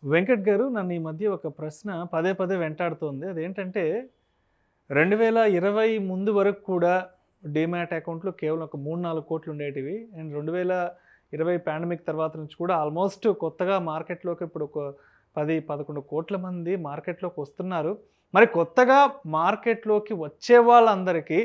వెంకట్ గారు నన్ను ఈ మధ్య ఒక ప్రశ్న పదే పదే వెంటాడుతోంది. అదేంటంటే 2020 ముందు వరకు కూడా డీమ్యాట్ అకౌంట్‌లో కేవలం ఒక 3, 4 కోట్లు ఉండేటివి. అండ్ 2020 పాండమిక్ తర్వాత నుంచి కూడా ఆల్మోస్ట్ కొత్తగా మార్కెట్‌లోకి ఇప్పుడు ఒక 10, 11 కోట్ల మంది మార్కెట్‌లోకి వస్తున్నారు. మరి కొత్తగా మార్కెట్‌లోకి వచ్చే వాళ్ళందరికీ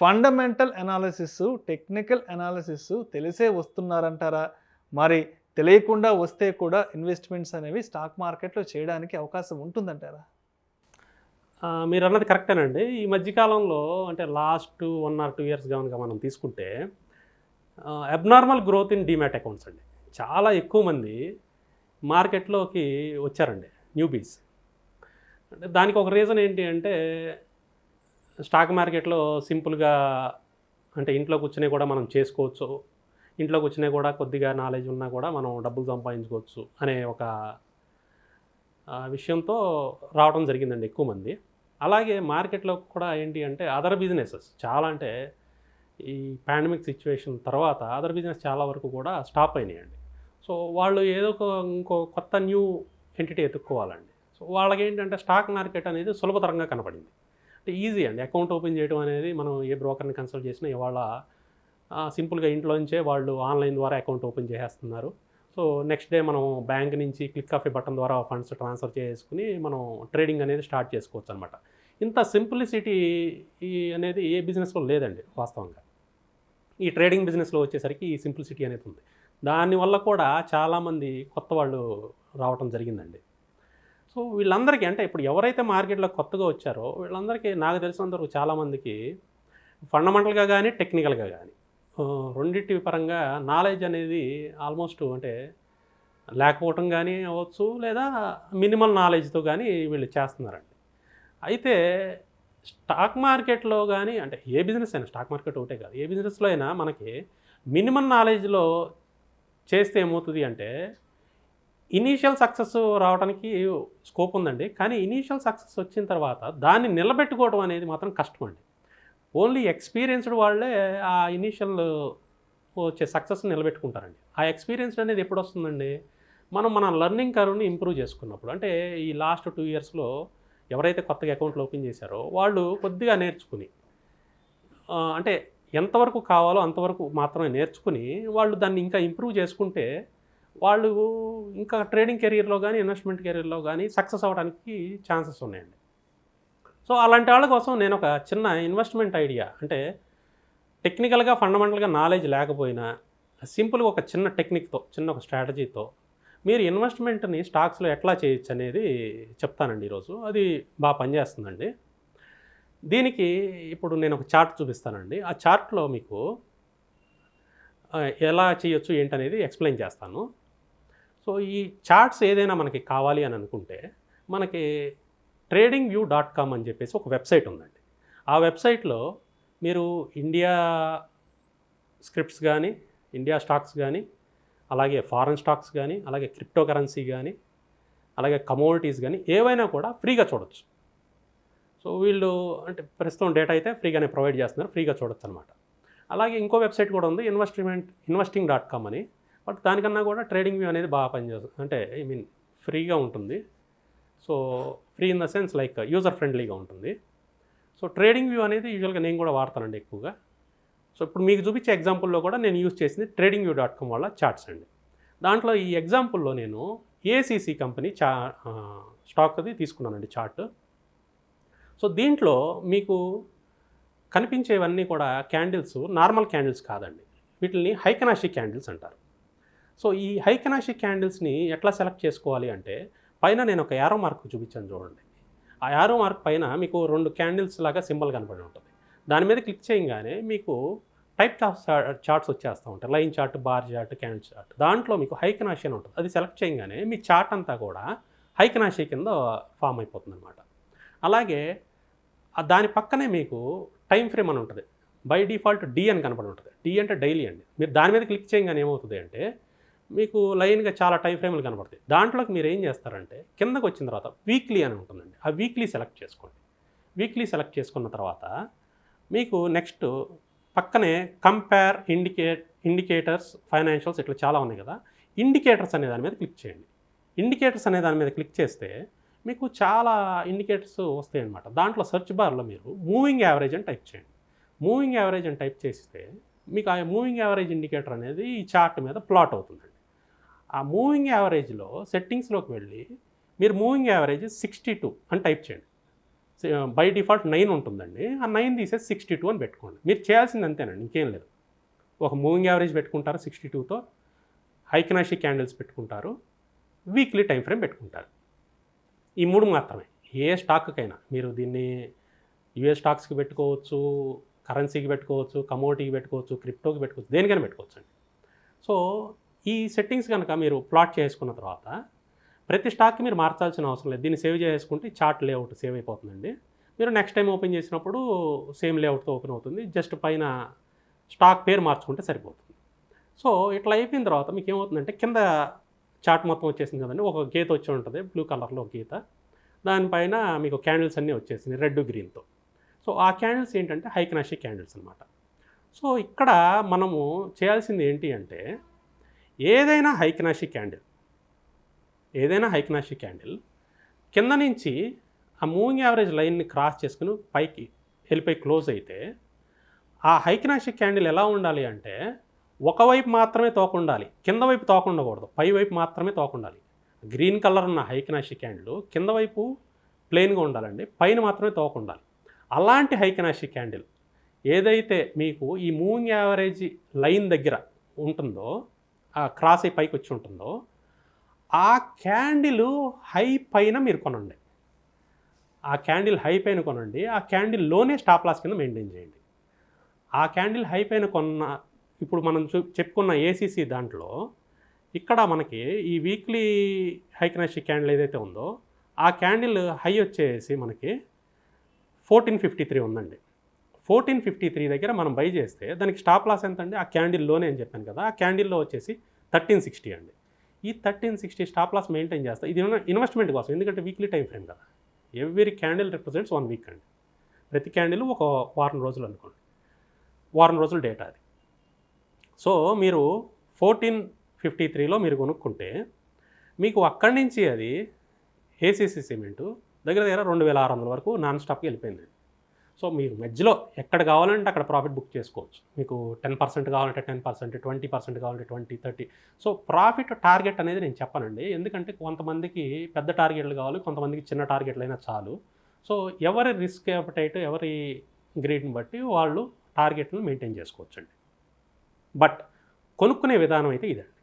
ఫండమెంటల్ అనాలిసిస్, టెక్నికల్ అనాలిసిస్ తెలిసే వస్తున్నారంటారా? మరి తెలియకుండా వస్తే కూడా ఇన్వెస్ట్‌మెంట్స్ అనేవి స్టాక్ మార్కెట్‌లో చేయడానికి అవకాశం ఉంటుందంటారా? మీరన్నది కరెక్టేనండి. ఈ మధ్య కాలంలో అంటే లాస్ట్ 1 ఆర్ 2 ఇయర్స్ గనుక మనం తీసుకుంటే abnormal growth in demat accounts అండి. చాలా ఎక్కువ మంది మార్కెట్‌లోకి వచ్చారండి న్యూబీస్. అంటే దానికి ఒక రీజన్ ఏంటి అంటే స్టాక్ మార్కెట్‌లో సింపుల్‌గా అంటే ఇంట్లో కూర్చొని కూడా మనం చేసుకోవచ్చు. ఇంట్లో కూర్చొని కూడా కొద్దిగా నాలెడ్జ్ ఉన్నా కూడా మనం డబ్బులు సంపాదించుకోవచ్చు అనే ఒక విషయంతో రావడం జరిగిందండి ఎక్కువ మంది. అలాగే మార్కెట్‌లో కూడా ఏంటి అంటే అదర్ బిజినెసెస్ చాలా అంటే ఈ పాండమిక్ సిట్యుయేషన్ తర్వాత అదర్ బిజినెస్ చాలా వరకు కూడా స్టాప్ అయినాయండి. సో వాళ్ళు ఏదో ఒక ఇంకో కొత్త న్యూ ఎంటిటీ ఎతుక్కోవాలండి. సో వాళ్ళకేంటంటే స్టాక్ మార్కెట్ అనేది సులభతరంగా కనపడింది. అంటే ఈజీ అండి. అకౌంట్ ఓపెన్ చేయడం అనేది మనం ఏ బ్రోకర్‌ని కన్సల్ట్ చేసినా ఇవాళ సింపుల్‌గా ఇంట్లో నుంచే వాళ్ళు ఆన్‌లైన్ ద్వారా అకౌంట్ ఓపెన్ చేసేస్తున్నారు. సో నెక్స్ట్ డే మనం బ్యాంక్ నుంచి క్లిక్ ఆఫ్ ఏ బటన్ ద్వారా ఫండ్స్ ట్రాన్స్ఫర్ చేసుకుని మనం ట్రేడింగ్ అనేది స్టార్ట్ చేసుకోవచ్చు అనమాట. ఇంత సింప్లిసిటీ అనేది ఏ బిజినెస్లో లేదండి వాస్తవంగా. ఈ ట్రేడింగ్ బిజినెస్లో వచ్చేసరికి ఈ సింప్లిసిటీ అనేది ఉంది. దానివల్ల కూడా చాలామంది కొత్త వాళ్ళు రావటం జరిగిందండి. సో వీళ్ళందరికీ అంటే ఇప్పుడు ఎవరైతే మార్కెట్లో కొత్తగా వచ్చారో వీళ్ళందరికీ నాకు తెలిసినంత వరకు చాలామందికి ఫండమెంటల్గా కానీ టెక్నికల్గా కానీ రెండిటి పరంగా నాలెడ్జ్ అనేది ఆల్మోస్ట్ అంటే లేకపోవటం కానీ అవ్వచ్చు, లేదా మినిమల్ నాలెడ్జ్తో కానీ వీళ్ళు చేస్తున్నారండి. అయితే స్టాక్ మార్కెట్లో కానీ అంటే ఏ బిజినెస్ అయినా స్టాక్ మార్కెట్ ఒకటే కాదు, ఏ బిజినెస్లో అయినా మనకి మినిమల్ నాలెడ్జ్లో చేస్తే ఏమవుతుంది అంటే ఇనీషియల్ సక్సెస్ రావడానికి స్కోప్ ఉందండి. కానీ ఇనీషియల్ సక్సెస్ వచ్చిన తర్వాత దాన్ని నిలబెట్టుకోవడం అనేది మాత్రం కష్టం అండి. ఓన్లీ ఎక్స్పీరియన్స్డ్ వాళ్ళే ఆ ఇనీషియల్ వచ్చే సక్సెస్ని నిలబెట్టుకుంటారండి. ఆ ఎక్స్పీరియన్స్ అనేది ఎప్పుడు వస్తుందండి, మనం మన లెర్నింగ్ కర్వ్ని ఇంప్రూవ్ చేసుకున్నప్పుడు. అంటే ఈ లాస్ట్ 2 ఇయర్స్లో ఎవరైతే కొత్తగా అకౌంట్లు ఓపెన్ చేశారో వాళ్ళు కొద్దిగా నేర్చుకుని అంటే ఎంతవరకు కావాలో అంతవరకు మాత్రమే నేర్చుకుని వాళ్ళు దాన్ని ఇంకా ఇంప్రూవ్ చేసుకుంటే వాళ్ళు ఇంకా ట్రేడింగ్ కెరీర్లో కానీ ఇన్వెస్ట్మెంట్ కెరీర్లో కానీ సక్సెస్ అవ్వడానికి ఛాన్సెస్ ఉన్నాయండి. సో అలాంటి వాళ్ళ కోసం నేను ఒక చిన్న ఇన్వెస్ట్మెంట్ ఐడియా అంటే టెక్నికల్గా ఫండమెంటల్గా నాలెడ్జ్ లేకపోయినా సింపుల్గా ఒక చిన్న టెక్నిక్తో చిన్న ఒక స్ట్రాటజీతో మీరు ఇన్వెస్ట్మెంట్ని స్టాక్స్లో ఎట్లా చేయొచ్చు అనేది చెప్తానండి ఈరోజు. అది బాగా పనిచేస్తుందండి. దీనికి ఇప్పుడు నేను ఒక చార్ట్ చూపిస్తానండి. ఆ చార్ట్లో మీకు ఎలా చేయొచ్చు ఏంటనేది ఎక్స్ప్లెయిన్ చేస్తాను. సో ఈ చార్ట్స్ ఏదైనా మనకి కావాలి అని అనుకుంటే మనకి tradingview.com అని చెప్పేసి ఒక వెబ్సైట్ ఉందండి. ఆ వెబ్సైట్లో మీరు ఇండియా స్క్రిప్ట్స్ కానీ, ఇండియా స్టాక్స్ కానీ, అలాగే ఫారెన్ స్టాక్స్ కానీ, అలాగే క్రిప్టో కరెన్సీ కానీ, అలాగే కమోడిటీస్ కానీ ఏవైనా కూడా ఫ్రీగా చూడొచ్చు. సో వీళ్ళు అంటే ప్రస్తుతం డేటా అయితే ఫ్రీగానే ప్రొవైడ్ చేస్తున్నారు, ఫ్రీగా చూడొచ్చు అనమాట. అలాగే ఇంకో వెబ్సైట్ కూడా ఉంది ఇన్వెస్టింగ్.com అని. బట్ దానికన్నా కూడా ట్రేడింగ్ వ్యూ అనేది బాగా పనిచేస్తుంది. అంటే ఐ మీన్ ఫ్రీగా ఉంటుంది. So free in the sense like user ఫ్రెండ్లీగా ఉంటుంది. సో ట్రేడింగ్ వ్యూ అనేది యూజువల్గా నేను కూడా వాడతానండి ఎక్కువగా. సో ఇప్పుడు మీకు చూపించే ఎగ్జాంపుల్లో కూడా నేను యూజ్ చేసింది tradingview.com వాళ్ళ చార్ట్స్ అండి. దాంట్లో ఈ ఎగ్జాంపుల్లో నేను ఏసీసీ కంపెనీ స్టాక్ అది తీసుకున్నానండి చార్ట్. సో దీంట్లో మీకు కనిపించేవన్నీ కూడా క్యాండిల్స్ నార్మల్ క్యాండిల్స్ కాదండి. వీటిని హైకనాషి క్యాండిల్స్ అంటారు. సో ఈ హైకనాషి క్యాండిల్స్ని ఎట్లా సెలెక్ట్ చేసుకోవాలి అంటే పైన నేను ఒక యారో మార్క్ చూపించాను చూడండి. ఆ యారో మార్క్ పైన మీకు 2 క్యాండిల్స్ లాగా సింబల్ కనపడి ఉంటుంది. దాని మీద క్లిక్ చేయగానే మీకు టైప్ ఆఫ్ చార్ట్స్ వచ్చేస్తూ ఉంటాయి. Line chart, bar chart, candle chart. దాంట్లో మీకు హైకనాషి అని ఉంటుంది. అది సెలెక్ట్ చేయగానే మీ చార్ట్ అంతా కూడా హైకనాషి కింద ఫామ్ అయిపోతుంది అనమాట. అలాగే దాని పక్కనే మీకు టైం ఫ్రేమ్ అని ఉంటుంది. బై డిఫాల్ట్ డి అని కనపడి ఉంటుంది. డి అంటే డైలీ అండి. మీరు దాని మీద క్లిక్ చేయగానే ఏమవుతుంది అంటే మీకు లైన్గా చాలా టైం ఫ్రేమ్లు కనపడతాయి. దాంట్లోకి మీరు ఏం చేస్తారంటే కిందకు వచ్చిన తర్వాత వీక్లీ అని ఉంటుందండి. ఆ వీక్లీ సెలెక్ట్ చేసుకోండి. వీక్లీ సెలెక్ట్ చేసుకున్న తర్వాత మీకు నెక్స్ట్ పక్కనే కంపేర్ ఇండికేటర్స్, ఫైనాన్షియల్స్ ఇట్లా చాలా ఉన్నాయి కదా. ఇండికేటర్స్ అనే దాని మీద క్లిక్ చేయండి. ఇండికేటర్స్ అనే దాని మీద క్లిక్ చేస్తే మీకు చాలా ఇండికేటర్స్ వస్తాయి అన్నమాట. దాంట్లో సెర్చ్ బార్లో మీరు మూవింగ్ యావరేజ్ అని టైప్ చేయండి. మూవింగ్ యావరేజ్ అని టైప్ చేస్తే మీకు ఆ మూవింగ్ యావరేజ్ ఇండికేటర్ అనేది ఈ చార్ట్ మీద ప్లాట్ అవుతుందండి. ఆ మూవింగ్ యావరేజ్లో సెట్టింగ్స్లోకి వెళ్ళి మీరు మూవింగ్ యావరేజ్ 62 అని టైప్ చేయండి. బై డిఫాల్ట్ 9 ఉంటుందండి. ఆ 9 తీసేసి 62 అని పెట్టుకోండి. మీరు చేయాల్సింది అంతేనండి, ఇంకేం లేదు. ఒక మూవింగ్ యావరేజ్ పెట్టుకుంటారు 62తో, హైకనాషి క్యాండిల్స్ పెట్టుకుంటారు, వీక్లీ టైం ఫ్రేమ్ పెట్టుకుంటారు. ఈ 3 మాత్రమే. ఏ స్టాక్కైనా మీరు దీన్ని యూఎస్ స్టాక్స్కి పెట్టుకోవచ్చు, కరెన్సీకి పెట్టుకోవచ్చు, కమోడిటీకి పెట్టుకోవచ్చు, క్రిప్టోకి పెట్టుకోవచ్చు, దేనికైనా పెట్టుకోవచ్చు అండి. సో ఈ సెట్టింగ్స్ కనుక మీరు ప్లాట్ చేసుకున్న తర్వాత ప్రతి స్టాక్కి మీరు మార్చాల్సిన అవసరం లేదు. దీన్ని సేవ్ చేసుకుంటే చార్ట్ లేఅవుట్ సేవ్ అయిపోతుందండి. మీరు నెక్స్ట్ టైం ఓపెన్ చేసినప్పుడు సేమ్ లేఅవుట్తో ఓపెన్ అవుతుంది. జస్ట్ పైన స్టాక్ పేరు మార్చుకుంటే సరిపోతుంది. సో ఇట్లా అయిపోయిన తర్వాత మీకు ఏమవుతుందంటే కింద చార్ట్ మొత్తం వచ్చేసింది కదండి. ఒక గీత వచ్చి ఉంటుంది, బ్లూ కలర్లో ఒక గీత. దానిపైన మీకు క్యాండిల్స్ అన్నీ వచ్చేసింది రెడ్ గ్రీన్తో. సో ఆ క్యాండిల్స్ ఏంటంటే హైకనాషి క్యాండిల్స్ అనమాట. సో ఇక్కడ మనము చేయాల్సింది ఏంటి అంటే ఏదైనా హైకనాషి క్యాండిల్ కింద నుంచి ఆ మూవింగ్ యావరేజ్ లైన్ని క్రాస్ చేసుకుని పైకి వెళ్ళిపోయి క్లోజ్ అయితే ఆ హైకనాషి క్యాండిల్ ఎలా ఉండాలి అంటే ఒకవైపు మాత్రమే తోక ఉండాలి, కింద వైపు తోక ఉండకూడదు, పై వైపు మాత్రమే తోక ఉండాలి. గ్రీన్ కలర్ ఉన్న హైకనాషి క్యాండిల్ కింద వైపు ప్లెయిన్గా ఉండాలండి, పైన మాత్రమే తోక ఉండాలి. అలాంటి హైకనాషి క్యాండిల్ ఏదైతే మీకు ఈ మూవింగ్ యావరేజ్ లైన్ దగ్గర ఉంటుందో, ఆ క్రాస్ అయి పైకి వచ్చి ఉంటుందో, ఆ క్యాండిల్ హై పైన మీరు కొనండి. ఆ క్యాండిల్ హై పైన కొనండి. ఆ క్యాండిల్లోనే స్టాప్ లాస్ కింద మెయింటైన్ చేయండి. ఆ క్యాండిల్ హై పైన కొన్న ఇప్పుడు మనం చెప్పుకున్న ఏసీసీ దాంట్లో ఇక్కడ మనకి ఈ వీక్లీ హైకనాషి క్యాండిల్ ఏదైతే ఉందో ఆ క్యాండిల్ హై వచ్చేసి మనకి 1453 ఉందండి. 1453 దగ్గర మనం బై చేస్తే దానికి స్టాప్ లాస్ ఎంత అండి? ఆ క్యాండిల్లోనే అని చెప్పాను కదా, ఆ క్యాండిల్లో వచ్చేసి 1360 అండి. ఈ 1360 స్టాప్ లాస్ మెయింటైన్ చేస్తా. ఇది ఇన్వెస్ట్మెంట్ కోసం, ఎందుకంటే వీక్లీ టైం ఫ్రేమ్ కదా. ఎవ్రీ క్యాండిల్ రిప్రజెంట్స్ 1 వీక్ అండి. ప్రతి క్యాండిల్ ఒక వారం రోజులు అనుకోండి, వారం రోజుల డేటా అది. సో మీరు 1453లో మీరు కొనుక్కుంటే మీకు అక్కడి నుంచి అది ఏసీసీ సిమెంటు దగ్గర 2600 వరకు నాన్ స్టాప్కి వెళ్ళిపోయింది. సో మీరు మధ్యలో ఎక్కడ కావాలంటే అక్కడ ప్రాఫిట్ బుక్ చేసుకోవచ్చు. మీకు 10% కావాలంటే 10%, 20% కావాలంటే 20, 30. సో ప్రాఫిట్ టార్గెట్ అనేది నేను చెప్పనండి, ఎందుకంటే కొంతమందికి పెద్ద టార్గెట్లు కావాలి, కొంతమందికి చిన్న టార్గెట్లు అయినా చాలు. సో ఎవరి రిస్క్ అపటైట్, ఎవరి గ్రీడ్ని బట్టి వాళ్ళు టార్గెట్ను మెయింటైన్ చేసుకోవచ్చండి. బట్ కొనుక్కునే విధానం అయితే ఇదండి.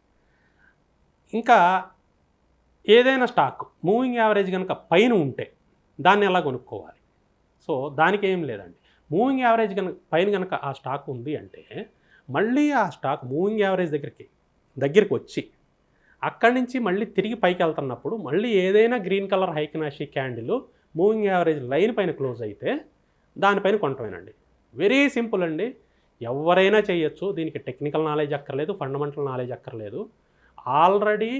ఇంకా ఏదైనా స్టాక్ మూవింగ్ యావరేజ్ కనుక పైన ఉంటే దాన్ని ఎలా కొనుక్కోవాలి? సో దానికి ఏం లేదండి. మూవింగ్ యావరేజ్ పైన కనుక ఆ స్టాక్ ఉంది అంటే మళ్ళీ ఆ స్టాక్ మూవింగ్ యావరేజ్ దగ్గరికి వచ్చి అక్కడి నుంచి మళ్ళీ తిరిగి పైకి వెళ్తున్నప్పుడు మళ్ళీ ఏదైనా green colour heikin ashi candle moving average line పైన క్లోజ్ అయితే దానిపైన కొనటమేనండి. వెరీ సింపుల్ అండి, ఎవరైనా చేయొచ్చు. దీనికి టెక్నికల్ నాలెడ్జ్ అక్కర్లేదు, ఫండమెంటల్ నాలెడ్జ్ అక్కర్లేదు. ఆల్రెడీ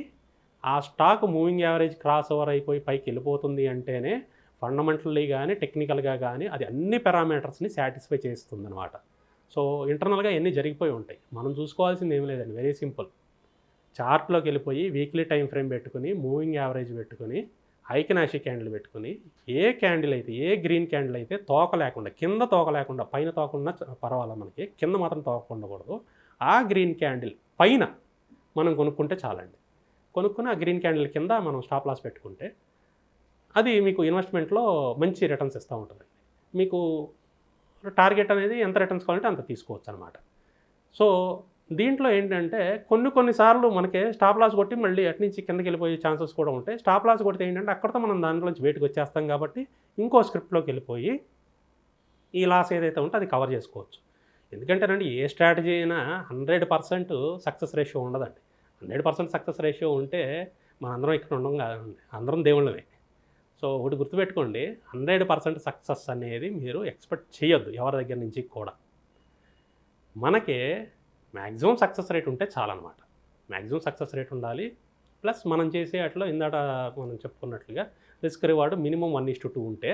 ఆ stock moving average crossover అయిపోయి పైకి వెళ్ళిపోతుంది అంటేనే ఫండమెంటల్లీ కానీ టెక్నికల్గా కానీ అది అన్ని పారామీటర్స్ని సాటిస్ఫై చేస్తుంది అనమాట. సో ఇంటర్నల్గా ఎన్ని జరిగిపోయి ఉంటాయి, మనం చూసుకోవాల్సింది ఏం లేదండి, వెరీ సింపుల్. చార్ట్లోకి వెళ్ళిపోయి వీక్లీ టైం ఫ్రేమ్ పెట్టుకుని, మూవింగ్ యావరేజ్ పెట్టుకుని, హైకనాషి క్యాండిల్ పెట్టుకుని, ఏ క్యాండిల్ అయితే, ఏ గ్రీన్ క్యాండిల్ అయితే తోక లేకుండా, కింద తోక లేకుండా, పైన తోక ఉన్నా పర్వాలేదు, మనకి కింద మాత్రం తోక ఉండకూడదు, ఆ గ్రీన్ క్యాండిల్ పైన మనం కొనుక్కుంటే చాలండి. కొనుక్కుని ఆ గ్రీన్ క్యాండిల్ కింద మనం స్టాప్ లాస్ పెట్టుకుంటే అది మీకు ఇన్వెస్ట్మెంట్లో మంచి రిటర్న్స్ ఇస్తూ ఉంటుంది. మీకు టార్గెట్ అనేది ఎంత రిటర్న్స్ కావాలంటే అంత తీసుకోవచ్చు అనమాట. సో దీంట్లో ఏంటంటే కొన్నిసార్లు మనకి స్టాప్ లాస్ కొట్టి మళ్ళీ అటు నుంచి కిందకి వెళ్ళిపోయే ఛాన్సెస్ కూడా ఉంటాయి. స్టాప్ లాస్ కొడితే ఏంటంటే అక్కడితో మనం దాంట్లోంచి బయటకు వచ్చేస్తాం కాబట్టి ఇంకో స్క్రిప్ట్లోకి వెళ్ళిపోయి ఈ లాస్ ఏదైతే ఉంటే అది కవర్ చేసుకోవచ్చు. ఎందుకంటేనండి ఏ స్ట్రాటజీ అయినా 100% సక్సెస్ రేషియో ఉండదండి. 100% సక్సెస్ రేషియో ఉంటే మనందరం ఇక్కడ ఉండం కాదండి, అందరం దేవుళ్ళమే. సో ఒకటి గుర్తుపెట్టుకోండి, 100% సక్సెస్ అనేది మీరు ఎక్స్పెక్ట్ చేయొద్దు ఎవరి దగ్గర నుంచి కూడా. మనకి మ్యాక్సిమం సక్సెస్ రేట్ ఉంటే చాలన్నమాట. మ్యాక్సిమం సక్సెస్ రేట్ ఉండాలి. ప్లస్ మనం చేసే అట్లా ఇందాక మనం చెప్పుకున్నట్లుగా రిస్క్ రివార్డు మినిమం 1:2 ఉంటే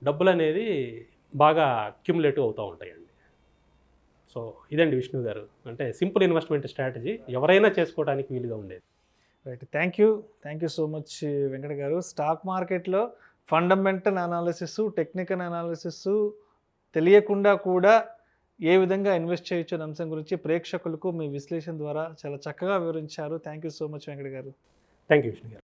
డబ్బులు అనేది బాగా అక్యుములేటివ్ అవుతూ ఉంటాయండి. సో ఇదండి విష్ణు గారు, అంటే సింపుల్ ఇన్వెస్ట్మెంట్ స్ట్రాటజీ ఎవరైనా చేసుకోవడానికి వీలుగా ఉండేది. Right, thank you so much Venkata గారు. స్టాక్ మార్కెట్లో ఫండమెంటల్ అనాలిసిస్, టెక్నికల్ అనాలిసిస్ తెలియకుండా కూడా ఏ విధంగా ఇన్వెస్ట్ చేయొచ్చు అనే అంశం గురించి ప్రేక్షకులకు మీ విశ్లేషణ ద్వారా చాలా చక్కగా వివరించారు. Thank you so much Venkata garu. Thank you Vishnu గారు.